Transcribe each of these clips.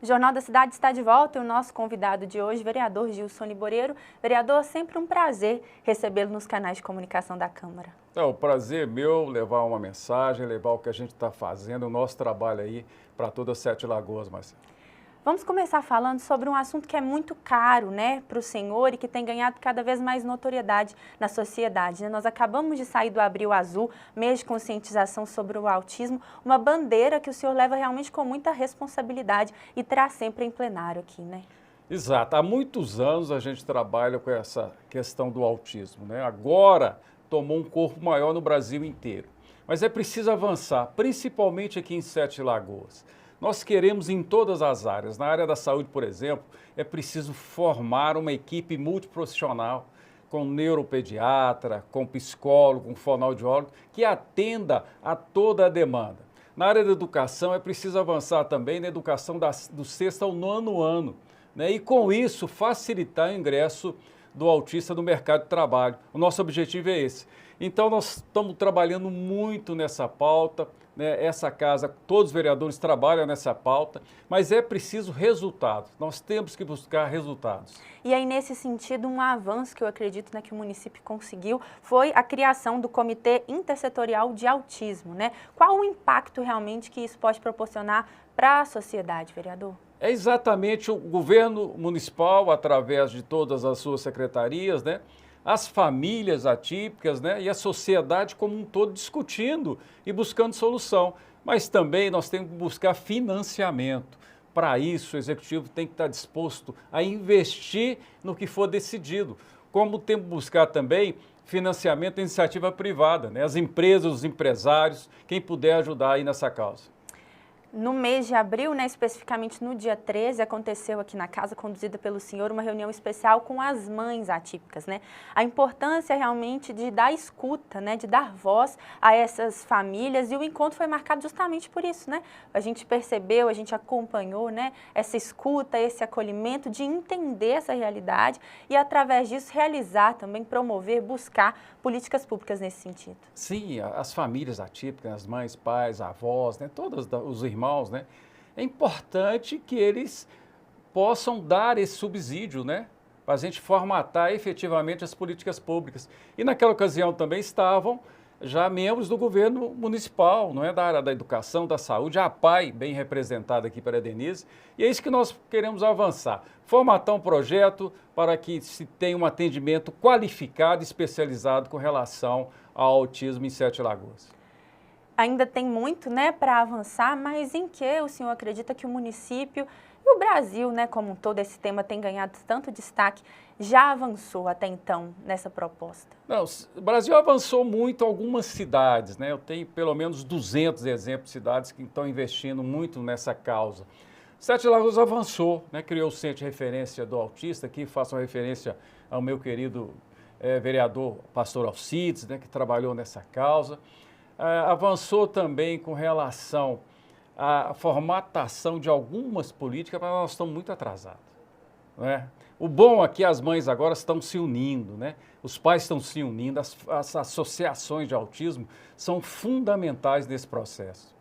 O Jornal da Cidade está de volta e o nosso convidado de hoje, vereador Gilson Liboreiro. Vereador, sempre um prazer recebê-lo nos canais de comunicação da Câmara. O prazer é meu levar uma mensagem, levar o que a gente está fazendo, o nosso trabalho aí para todas as 7 Lagoas, Marcelo. Vamos começar falando sobre um assunto que é muito caro, né, para o senhor e que tem ganhado cada vez mais notoriedade na sociedade, né? Nós acabamos de sair do Abril Azul, mês de conscientização sobre o autismo, uma bandeira que o senhor leva realmente com muita responsabilidade e traz sempre em plenário aqui, né? Exato. Há muitos anos a gente trabalha com essa questão do autismo, né? Agora tomou um corpo maior no Brasil inteiro. Mas é preciso avançar, principalmente aqui em 7 Lagoas. Nós queremos em todas as áreas. Na área da saúde, por exemplo, é preciso formar uma equipe multiprofissional com neuropediatra, com psicólogo, com fonoaudiólogo, que atenda a toda a demanda. Na área da educação, é preciso avançar também na educação do 6º ao 9º ano, né? E com isso facilitar o ingresso do autista no mercado de trabalho. O nosso objetivo é esse. Então nós estamos trabalhando muito nessa pauta, né? Essa casa, todos os vereadores trabalham nessa pauta, mas é preciso resultados. Nós temos que buscar resultados. E aí, nesse sentido, um avanço que eu acredito, né, que o município conseguiu foi a criação do Comitê Intersetorial de Autismo, né? Qual o impacto realmente que isso pode proporcionar para a sociedade, vereador? É exatamente o governo municipal, através de todas as suas secretarias, né? As famílias atípicas, né? E a sociedade como um todo discutindo e buscando solução. Mas também nós temos que buscar financiamento. Para isso, o Executivo tem que estar disposto a investir no que for decidido. Como temos que buscar também financiamento da iniciativa privada, né? As empresas, os empresários, quem puder ajudar aí nessa causa. No mês de abril, né, especificamente no dia 13, aconteceu aqui na casa, conduzida pelo senhor, uma reunião especial com as mães atípicas, né? A importância realmente de dar escuta, né, de dar voz a essas famílias, e o encontro foi marcado justamente por isso, né? A gente percebeu, a gente acompanhou, né, essa escuta, esse acolhimento, de entender essa realidade e, através disso, realizar também, promover, buscar políticas públicas nesse sentido. Sim, as famílias atípicas, as mães, pais, avós, né, todos os irmãos, né, é importante que eles possam dar esse subsídio, né, para a gente formatar efetivamente as políticas públicas. E naquela ocasião também estavam já membros do governo municipal, não é, da área da educação, da saúde, a APAI, bem representada aqui pela Denise, e é isso que nós queremos avançar, formatar um projeto para que se tenha um atendimento qualificado e especializado com relação ao autismo em 7 Lagoas. Ainda tem muito, né, para avançar, mas em que o senhor acredita que o município e o Brasil, né, como um todo, esse tema tem ganhado tanto destaque, já avançou até então nessa proposta? Não, o Brasil avançou muito em algumas cidades, né? Eu tenho pelo menos 200 exemplos de cidades que estão investindo muito nessa causa. 7 Lagoas avançou, né? Criou o Centro de Referência do Autista, aqui faço uma referência ao meu querido vereador Pastor Alcides, né, que trabalhou nessa causa. Avançou também com relação à formatação de algumas políticas, mas nós estamos muito atrasados, né? O bom aqui, as mães agora estão se unindo, né? Os pais estão se unindo, as associações de autismo são fundamentais nesse processo.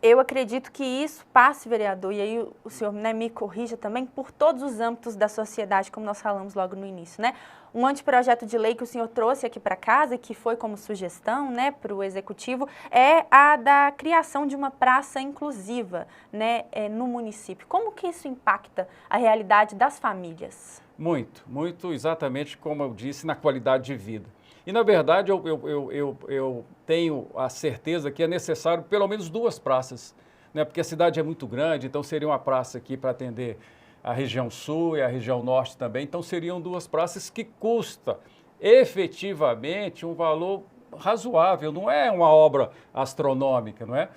Eu acredito que isso passe, vereador, e aí o senhor, né, me corrija também, por todos os âmbitos da sociedade, como nós falamos logo no início, né? Um anteprojeto de lei que o senhor trouxe aqui para casa, que foi como sugestão, né, para o Executivo, é a da criação de uma praça inclusiva, né, no município. Como que isso impacta a realidade das famílias? Muito, muito, exatamente como eu disse, na qualidade de vida. E, na verdade, eu tenho a certeza que é necessário pelo menos 2 praças, né? Porque a cidade é muito grande, então seria uma praça aqui para atender a região sul e a região norte também. Então, seriam 2 praças que custa efetivamente um valor razoável, não é uma obra astronômica, não é?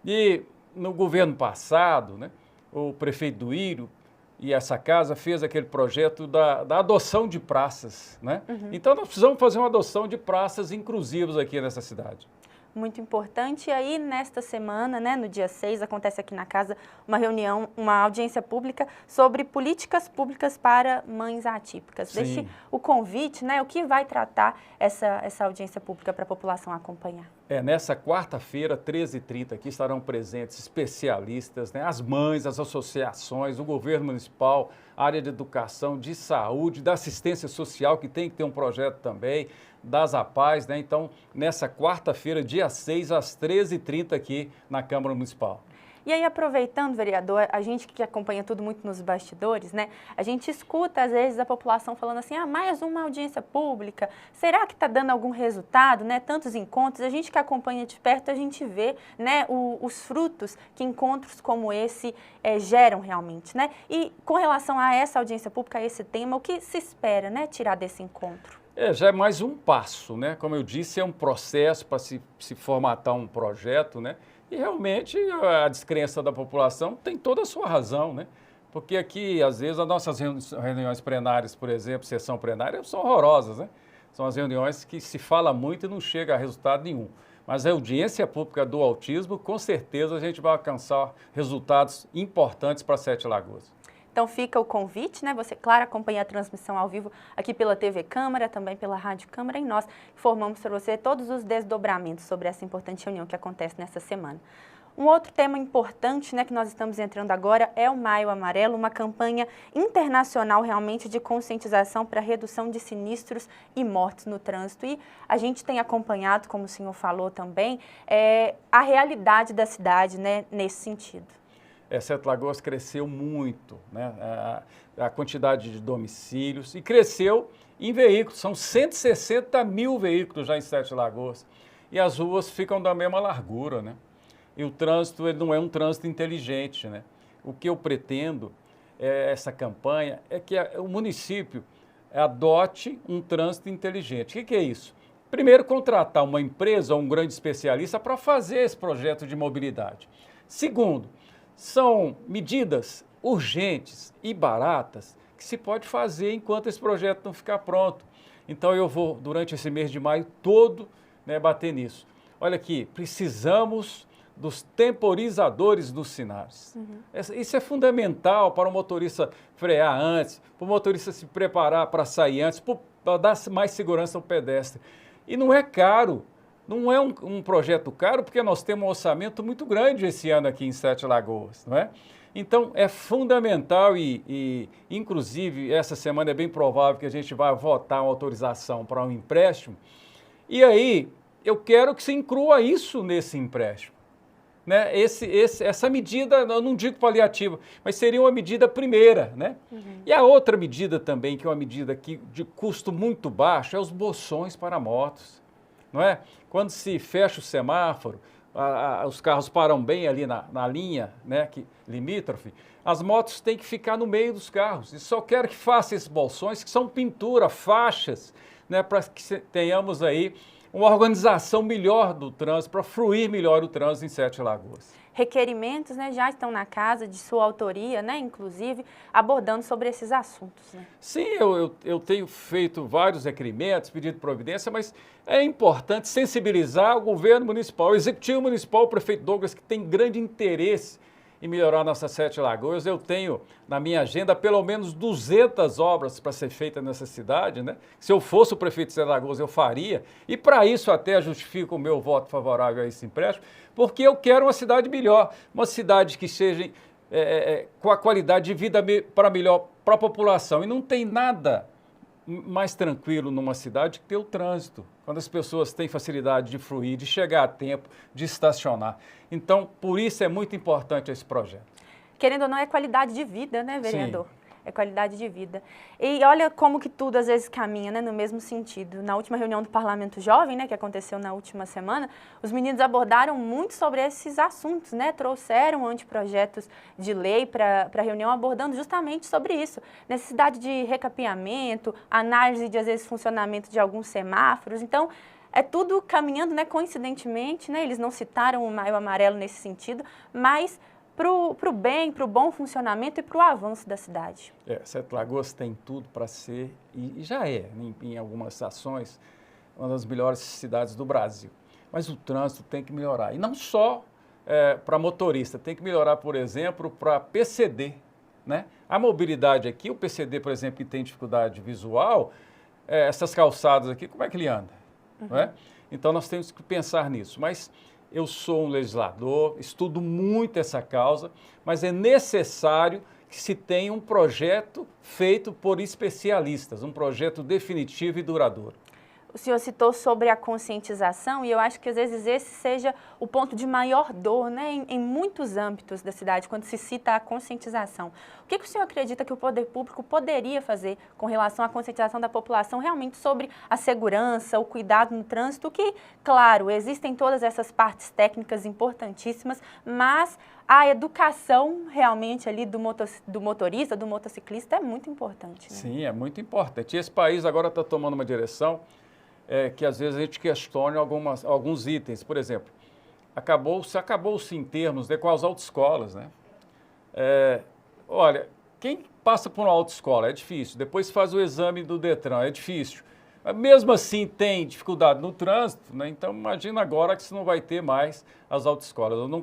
E no governo passado, né, o prefeito Duírio e essa casa fez aquele projeto da adoção de praças, né? Então nós precisamos fazer uma adoção de praças inclusivas aqui nessa cidade. Muito importante. E aí, nesta semana, né, no dia 6, acontece aqui na casa uma reunião, uma audiência pública sobre políticas públicas para mães atípicas. Sim. Deixe o convite, né, o que vai tratar essa audiência pública para a população acompanhar. Nessa quarta-feira, 13h30, aqui estarão presentes especialistas, né, as mães, as associações, o governo municipal, a área de educação, de saúde, da assistência social, que tem que ter um projeto também, das APAES, né? Então, nessa quarta-feira, dia 6, às 13h30, aqui na Câmara Municipal. E aí, aproveitando, vereador, a gente que acompanha tudo muito nos bastidores, né? A gente escuta, às vezes, a população falando assim, mais uma audiência pública, será que está dando algum resultado, né? Tantos encontros, a gente que acompanha de perto, a gente vê, né, os frutos que encontros como esse geram realmente, né? E com relação a essa audiência pública, a esse tema, o que se espera, né, tirar desse encontro? Já é mais um passo, né? Como eu disse, é um processo para se formatar um projeto, né? E realmente a descrença da população tem toda a sua razão, né? Porque aqui, às vezes, as nossas reuniões plenárias, por exemplo, sessão plenária, são horrorosas, né? São as reuniões que se fala muito e não chega a resultado nenhum. Mas a audiência pública do autismo, com certeza a gente vai alcançar resultados importantes para Sete Lagoas. Então fica o convite, né? Você, claro, acompanha a transmissão ao vivo aqui pela TV Câmara, também pela Rádio Câmara, e nós informamos para você todos os desdobramentos sobre essa importante reunião que acontece nessa semana. Um outro tema importante, né, que nós estamos entrando agora é o Maio Amarelo, uma campanha internacional realmente de conscientização para redução de sinistros e mortes no trânsito. E a gente tem acompanhado, como o senhor falou também, a realidade da cidade, né, nesse sentido. Sete Lagoas cresceu muito, né? A quantidade de domicílios e cresceu em veículos, são 160 mil veículos já em Sete Lagoas e as ruas ficam da mesma largura, né? E o trânsito ele não é um trânsito inteligente, né? O que eu pretendo, essa campanha, é que o município adote um trânsito inteligente. O que é isso? Primeiro, contratar uma empresa ou um grande especialista para fazer esse projeto de mobilidade. Segundo, são medidas urgentes e baratas que se pode fazer enquanto esse projeto não ficar pronto. Então eu vou, durante esse mês de maio todo, né, bater nisso. Olha aqui, precisamos dos temporizadores dos sinais. Isso é fundamental para o motorista frear antes, para o motorista se preparar para sair antes, para dar mais segurança ao pedestre. E não é caro. Não é um projeto caro, porque nós temos um orçamento muito grande esse ano aqui em Sete Lagoas, não é? Então, é fundamental e, inclusive, essa semana é bem provável que a gente vai votar uma autorização para um empréstimo. E aí, eu quero que se inclua isso nesse empréstimo. Né? Essa medida, eu não digo paliativa, mas seria uma medida primeira, né? E a outra medida também, que é uma medida de custo muito baixo, é os bolsões para motos. Não é? Quando se fecha o semáforo, os carros param bem ali na linha, né, limítrofe, as motos têm que ficar no meio dos carros. E só quero que faça esses bolsões, que são pintura, faixas, né, para que tenhamos aí uma organização melhor do trânsito, para fluir melhor o trânsito em Sete Lagoas. Requerimentos, né, já estão na casa, de sua autoria, né, inclusive, abordando sobre esses assuntos. Né? Sim, eu tenho feito vários requerimentos, pedido providência, mas é importante sensibilizar o governo municipal, o executivo municipal, o prefeito Douglas, que tem grande interesse em melhorar nossas Sete Lagoas. Eu tenho na minha agenda pelo menos 200 obras para ser feitas nessa cidade, né? Se eu fosse o prefeito de Sete Lagoas, eu faria. E para isso até justifico o meu voto favorável a esse empréstimo, porque eu quero uma cidade melhor, uma cidade que seja com a qualidade de vida melhor para a população. E não tem nada mais tranquilo numa cidade que ter o trânsito, quando as pessoas têm facilidade de fluir, de chegar a tempo, de estacionar. Então, por isso é muito importante esse projeto. Querendo ou não, é qualidade de vida, né, vereador? Sim. É qualidade de vida. E olha como que tudo às vezes caminha, né, no mesmo sentido. Na última reunião do Parlamento Jovem, né, que aconteceu na última semana, os meninos abordaram muito sobre esses assuntos, né, trouxeram anteprojetos de lei para a reunião abordando justamente sobre isso. Necessidade de recapeamento, análise de, às vezes, funcionamento de alguns semáforos. Então, é tudo caminhando, né, coincidentemente, né, eles não citaram o Maio Amarelo nesse sentido, mas para o bem, para o bom funcionamento e para o avanço da cidade. Sete Lagoas tem tudo para ser, e já é, em algumas ações, uma das melhores cidades do Brasil. Mas o trânsito tem que melhorar. E não só para motorista, tem que melhorar, por exemplo, para PCD. Né? A mobilidade aqui, o PCD, por exemplo, que tem dificuldade visual, essas calçadas aqui, como é que ele anda? Não é? Então, nós temos que pensar nisso. Mas eu sou um legislador, estudo muito essa causa, mas é necessário que se tenha um projeto feito por especialistas, um projeto definitivo e duradouro. O senhor citou sobre a conscientização e eu acho que às vezes esse seja o ponto de maior dor, né, em muitos âmbitos da cidade, quando se cita a conscientização. O que o senhor acredita que o poder público poderia fazer com relação à conscientização da população realmente sobre a segurança, o cuidado no trânsito, que, claro, existem todas essas partes técnicas importantíssimas, mas a educação realmente ali do motorista, do motociclista é muito importante. Né? Sim, é muito importante. E esse país agora está tomando uma direção que às vezes a gente questiona alguns itens. Por exemplo, acabou-se em termos com as autoescolas, né? Olha, quem passa por uma autoescola é difícil, depois faz o exame do Detran, é difícil. Mesmo assim tem dificuldade no trânsito, né? Então imagina agora que você não vai ter mais as autoescolas. Eu não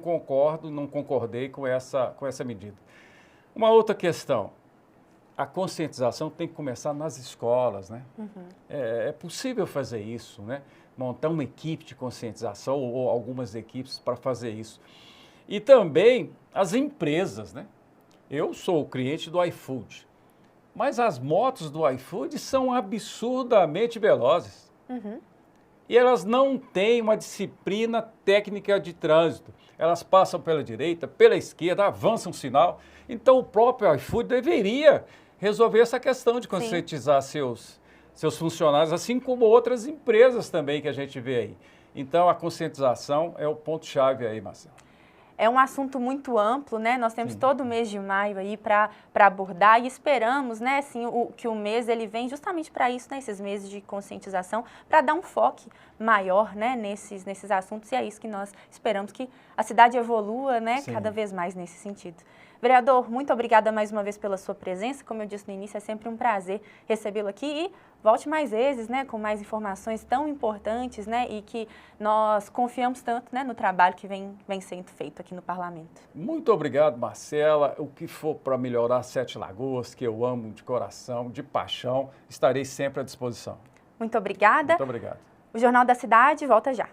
concordei com essa medida. Uma outra questão. A conscientização tem que começar nas escolas, né? É possível fazer isso, né? Montar uma equipe de conscientização ou algumas equipes para fazer isso. E também as empresas, né? Eu sou o cliente do iFood, mas as motos do iFood são absurdamente velozes. E elas não têm uma disciplina técnica de trânsito. Elas passam pela direita, pela esquerda, avançam o sinal. Então o próprio iFood deveria resolver essa questão de conscientizar seus funcionários, assim como outras empresas também que a gente vê aí. Então, a conscientização é o ponto-chave aí, Marcelo. É um assunto muito amplo, né? Nós temos todo o mês de maio aí para abordar e esperamos, né, assim, que o mês ele vem justamente para isso, né, esses meses de conscientização, para dar um foco maior, né, nesses assuntos, e é isso que nós esperamos, que a cidade evolua, né, cada vez mais nesse sentido. Vereador, muito obrigada mais uma vez pela sua presença. Como eu disse no início, é sempre um prazer recebê-lo aqui e volte mais vezes, né, com mais informações tão importantes, né, e que nós confiamos tanto, né, no trabalho que vem sendo feito aqui no Parlamento. Muito obrigado, Marcela. O que for para melhorar Sete Lagoas, que eu amo de coração, de paixão, estarei sempre à disposição. Muito obrigada. Muito obrigado. O Jornal da Cidade volta já.